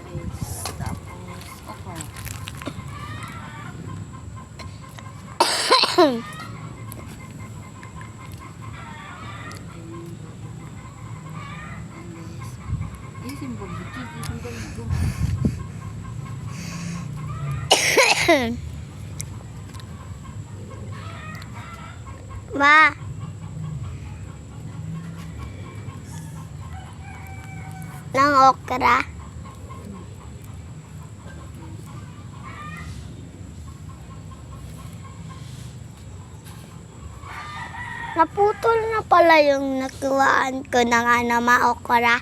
guys. Tapos, okra. Ma. Ng okra. Naputol na pala yung nakuhaan ko ng okra.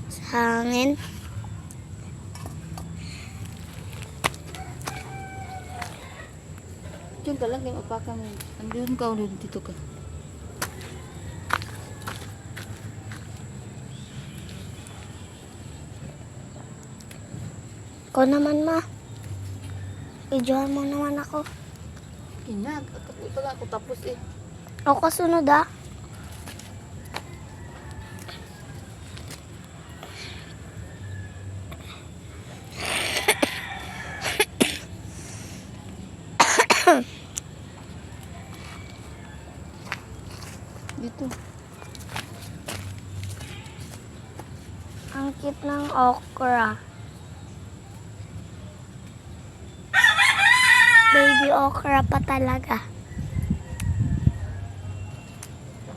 Sa hangin. Diyan ka lang, yung apaka mo. Andun ka, ulit dito ka. Ikaw naman, ma. Videohan mo naman ako. Kinag, ito lang ako tapos eh. Ako kasunod, ah. Dito. Ang cute ng okra. Baby okra pa talaga.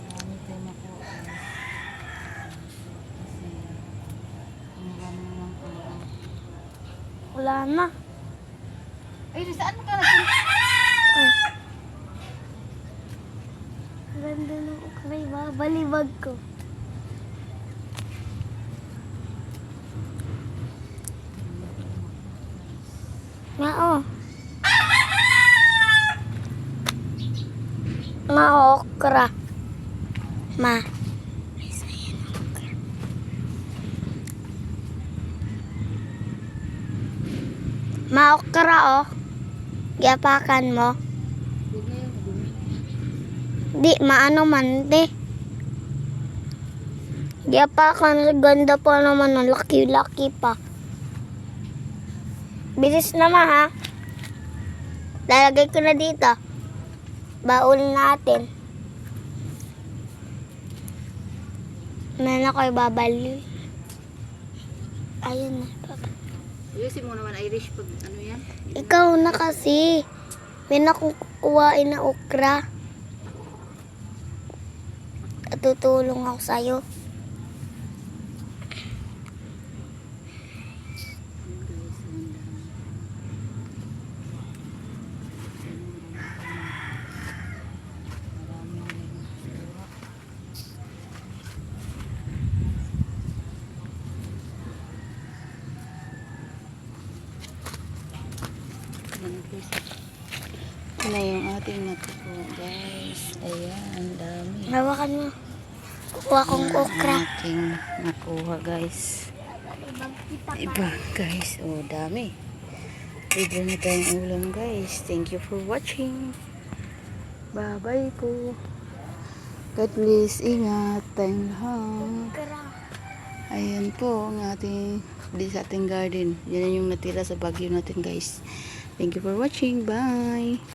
Marami tayo makuha. Kasi, ang rami lang kulang. Wala na. Ay, saan ka napunta? Ay. Ganda ng okra. Balibag ko. Oo. Okra. Ma. Isa yan okra. Okra, oh. Giapakan mo. Di, maano man, di. Giapakan, ganda pa naman, laki-laki pa. Bilis naman, ha. Lalagay ko na dito. Baul natin. Meron ako ibabali. Ayun na. Ayusin mo naman Irish pag ano yan. Ikaw na kasi. Meron akong kukuhain na okra. At tutulong ako sa'yo. Ano yung ating nakukuha guys. Ayan, dami. Hawakan mo. Kukuha kong okra. Ating nakuha guys. Iba guys. Oh, dami. Libre na tayong ulam guys. Thank you for watching. Bye-bye po. God bless. Ingat tayong lahat. Okra. Ayan po ang ating di sa ating garden. Yan yung natira sa bagyo natin guys. Thank you for watching. Bye.